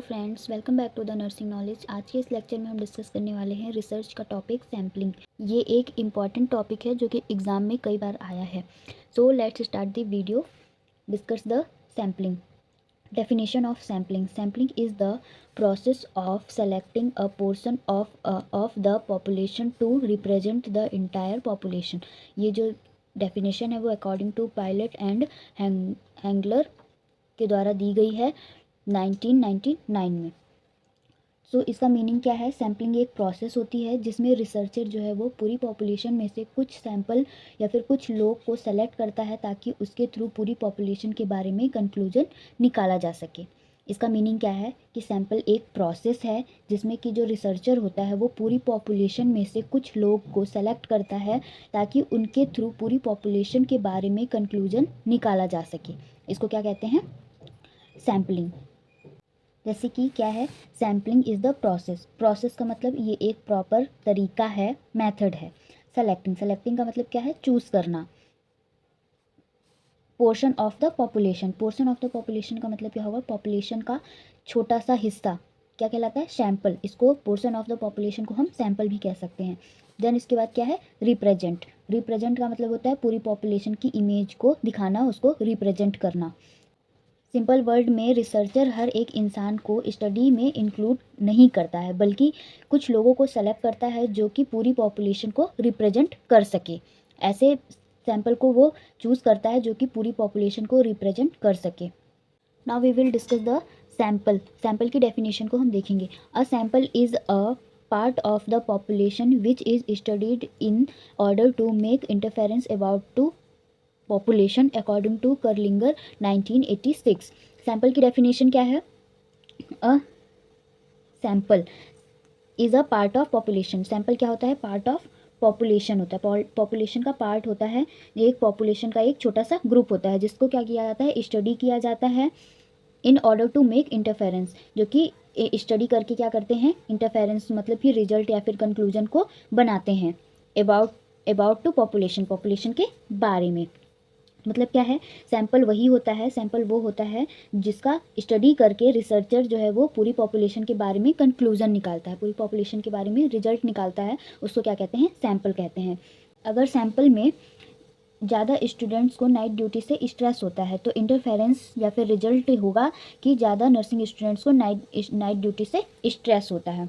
Friends, welcome back to the nursing knowledge. आज के इस लेक्चर में हम डिस्कस करने वाले हैं रिसर्च का टॉपिक सैम्पलिंग। ये एक इम्पॉर्टेंट टॉपिक है जो कि एग्ज़ाम में कई बार आया है। So let's start the video. Discuss the sampling. Definition of sampling. Sampling is the process of selecting a portion of the population to represent the entire population. ये जो definition है वो अकॉर्डिंग टू पायलट एंड हैंगलर के द्वारा दी गई है 1999 में। सो इसका मीनिंग क्या है? सैम्पलिंग एक प्रोसेस होती है जिसमें रिसर्चर जो है वो पूरी पॉपुलेशन में से कुछ सैंपल या फिर कुछ लोग को सेलेक्ट करता है ताकि उसके थ्रू पूरी पॉपुलेशन के बारे में कंक्लूजन निकाला जा सके। इसका मीनिंग क्या है कि सैंपल एक प्रोसेस है जिसमें कि जो रिसर्चर होता है वो पूरी पॉपुलेशन में से कुछ लोग को सेलेक्ट करता है ताकि उनके थ्रू पूरी पॉपुलेशन के बारे में कंक्लूजन निकाला जा सके। इसको क्या कहते हैं? सैम्पलिंग। जैसे कि क्या है? सैम्पलिंग इज़ द प्रोसेस का मतलब ये एक प्रॉपर तरीका है, मेथड है। सेलेक्टिंग का मतलब क्या है? चूज़ करना। पोर्शन ऑफ द पॉपुलेशन का मतलब क्या होगा? पॉपुलेशन का छोटा सा हिस्सा क्या कहलाता है? सैंपल। इसको पोर्शन ऑफ द पॉपुलेशन को हम सैंपल भी कह सकते हैं। देन इसके बाद क्या है? रिप्रेजेंट का मतलब होता है पूरी पॉपुलेशन की इमेज को दिखाना, उसको रिप्रेजेंट करना। सिंपल वर्ड में रिसर्चर हर एक इंसान को स्टडी में इंक्लूड नहीं करता है बल्कि कुछ लोगों को सेलेक्ट करता है जो कि पूरी पॉपुलेशन को रिप्रेजेंट कर सके। ऐसे सैंपल को वो चूज़ करता है जो कि पूरी पॉपुलेशन को रिप्रेजेंट कर सके। Now we will discuss the sample की डेफिनेशन को हम देखेंगे। A sample is a part of the population which is studied in order to make interference about to population according to Kerlinger 1986। Sample की definition क्या है? A sample is a part of population. Sample क्या होता है? Part of population होता है। Population का part होता है, ये एक पॉपुलेशन का एक छोटा सा ग्रुप होता है जिसको क्या किया जाता है? स्टडी किया जाता है in order to make interference, जो कि स्टडी करके क्या करते हैं? इंटरफेरेंस मतलब कि रिजल्ट या फिर कंक्लूजन को बनाते हैं अबाउट टू पॉपुलेशन के बारे में। मतलब क्या है? सैंपल वो होता है जिसका स्टडी करके रिसर्चर जो है वो पूरी पॉपुलेशन के बारे में कंक्लूजन निकालता है, पूरी पॉपुलेशन के बारे में रिजल्ट निकालता है, उसको क्या कहते हैं? सैंपल कहते हैं। अगर सैंपल में ज़्यादा स्टूडेंट्स को नाइट ड्यूटी से स्ट्रेस होता है तो इंटरफेरेंस या फिर रिजल्ट होगा कि ज़्यादा नर्सिंग स्टूडेंट्स को नाइट ड्यूटी से स्ट्रेस होता है।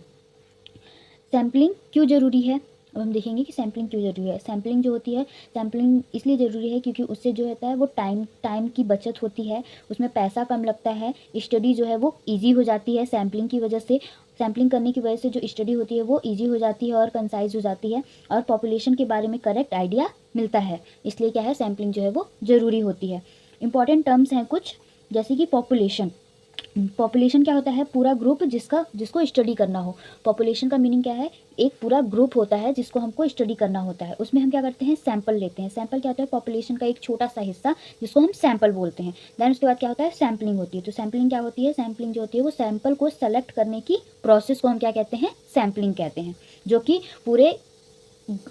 सैम्पलिंग क्यों ज़रूरी है? अब हम देखेंगे कि सैम्पलिंग क्यों ज़रूरी है। सैम्पलिंग जो होती है, सैम्पलिंग इसलिए ज़रूरी है क्योंकि उससे जो होता है वो टाइम की बचत होती है, उसमें पैसा कम लगता है, स्टडी जो है वो इजी हो जाती है। सैम्पलिंग की वजह से, सैम्पलिंग करने की वजह से जो स्टडी होती है वो इजी हो जाती है और कंसाइज हो जाती है और पॉपुलेशन के बारे में करेक्ट आइडिया मिलता है। इसलिए क्या है? सैम्पलिंग जो है वो ज़रूरी होती है। इंपॉर्टेंट टर्म्स हैं कुछ, जैसे कि पॉपुलेशन क्या होता है? पूरा ग्रुप जिसको स्टडी करना हो। पॉपुलेशन का मीनिंग क्या है? एक पूरा ग्रुप होता है जिसको हमको स्टडी करना होता है। उसमें हम क्या करते हैं? सैंपल लेते हैं। सैंपल क्या होता है? पॉपुलेशन का एक छोटा सा हिस्सा जिसको हम सैंपल बोलते हैं। देन उसके बाद क्या होता है? सैंपलिंग होती है। तो सैंपलिंग क्या होती है? सैंपलिंग जो होती है वो सैंपल को सेलेक्ट करने की प्रोसेस को हम क्या कहते हैं? सैंपलिंग कहते हैं। जो कि पूरे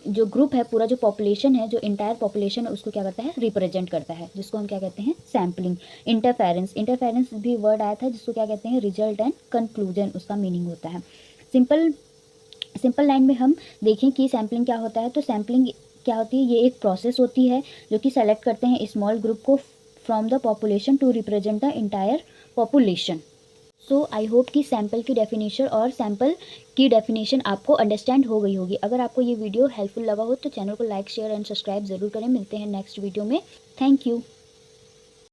जो ग्रुप है, पूरा जो पॉपुलेशन है, जो इंटायर पॉपुलेशन है, उसको क्या करता है? रिप्रेजेंट करता है, जिसको हम क्या कहते हैं? सैम्पलिंग। इंटरफेरेंस भी वर्ड आया था जिसको क्या कहते हैं? रिजल्ट एंड कंक्लूजन उसका मीनिंग होता है। सिंपल लाइन में हम देखें कि सैम्पलिंग क्या होता है, तो सैम्पलिंग क्या होती है? ये एक प्रोसेस होती है जो कि सेलेक्ट करते हैं स्मॉल ग्रुप को from the population to represent the entire population. So I hope कि सैम्पल की डेफिनेशन आपको अंडरस्टैंड हो गई होगी। अगर आपको ये वीडियो हेल्पफुल लगा हो तो चैनल को लाइक, शेयर एंड सब्सक्राइब ज़रूर करें। मिलते हैं नेक्स्ट वीडियो में। Thank you.